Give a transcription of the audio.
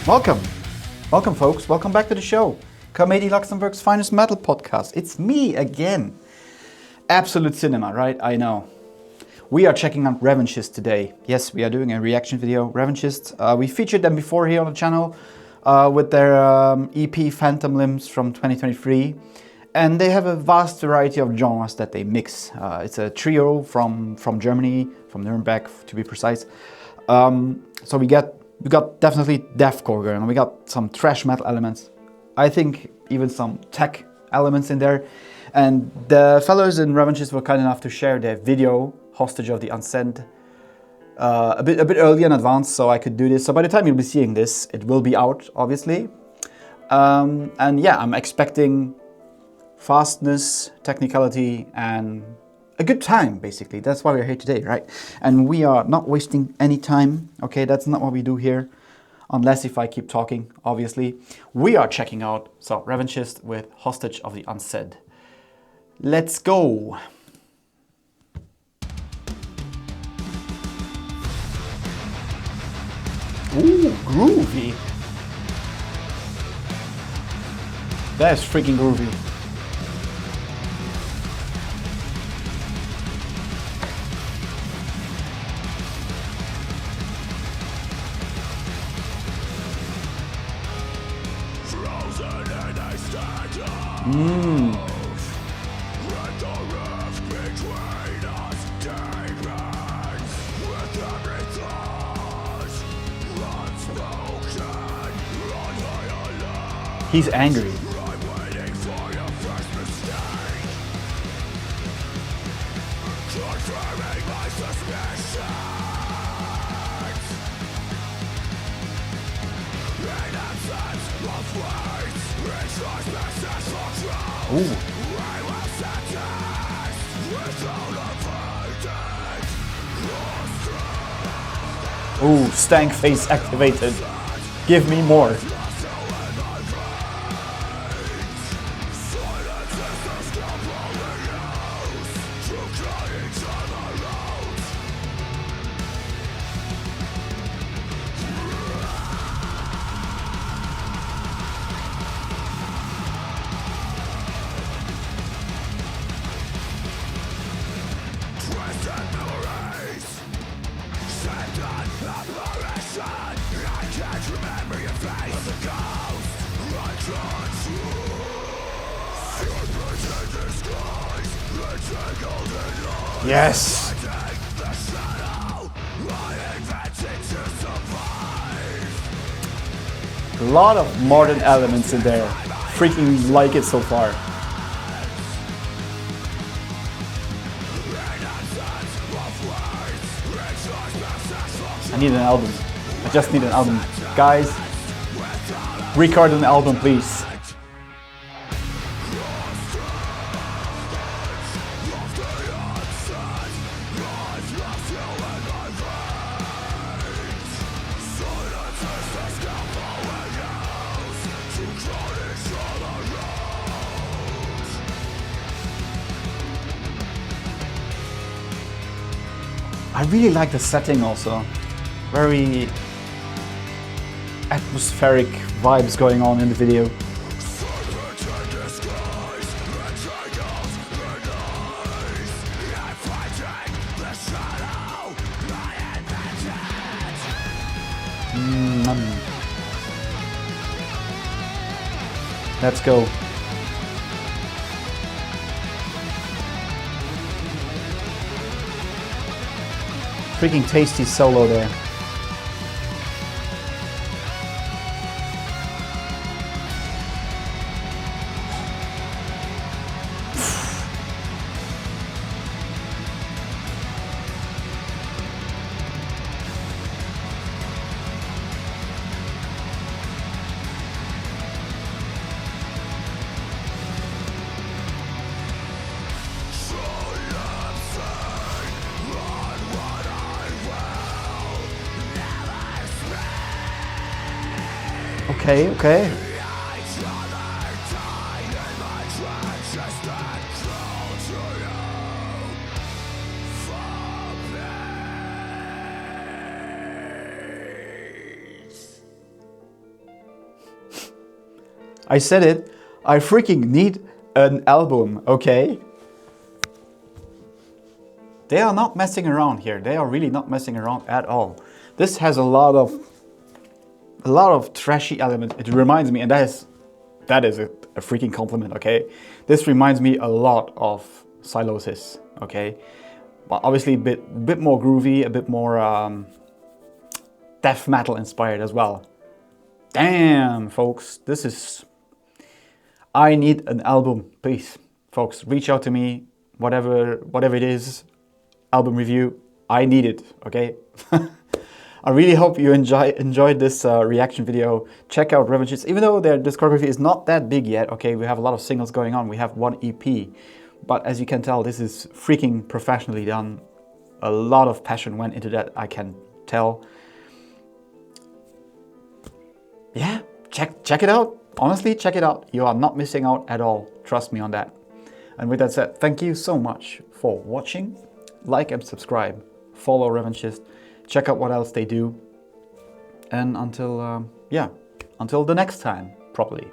Welcome. Welcome, folks. Welcome back to the show. Comedy Luxembourg's finest metal podcast. It's me again. Absolute cinema, right? I know. We are checking out Revanchist today. Yes, we are doing a reaction video. Revanchist. We featured them before here on the channel with their EP Phantom Limbs from 2023. And they have a vast variety of genres that they mix. It's a trio from Germany, from Nuremberg to be precise. So we got definitely deathcore going on. We got some thrash metal elements. I think even some tech elements in there. And the fellows in Revanchist were kind enough to share their video, Hostage of the Unsaid, a bit early in advance, so I could do this. So by the time you'll be seeing this, it will be out, obviously. And yeah, I'm expecting fastness, technicality, and a good time, basically. That's why we're here today, right? And we are not wasting any time, okay? That's not what we do here, unless if I keep talking, obviously. We are checking out, so Revanchist with Hostage of the Unsaid. Let's go. Ooh, groovy. That's freaking groovy. He's angry. Ooh. Ooh, stank face activated. Give me more. Yes! A lot of modern elements in there. Freaking like it so far. I need an album. I just need an album. Guys, record an album, please. I really like the setting also. Very atmospheric vibes going on in the video. Let's go. Freaking tasty solo there. Okay. I said it. I freaking need an album, okay? They are not messing around here. They are really not messing around at all. This has a lot of trashy elements. It reminds me, and that is a freaking compliment, okay? This reminds me a lot of Silosis, okay? But obviously a bit more groovy, a bit more death metal inspired as well. Damn, folks, this is... I need an album, please. Folks, reach out to me, whatever it is, album review, I need it, okay? I really hope you enjoyed this reaction video. Check out Revanchist, even though their discography is not that big yet, okay? We have a lot of singles going on, we have one EP. But as you can tell, this is freaking professionally done. A lot of passion went into that, I can tell. Yeah, check it out. Honestly, check it out. You are not missing out at all. Trust me on that. And with that said, thank you so much for watching. Like and subscribe. Follow Revanchist. Check out what else they do. And until the next time, probably.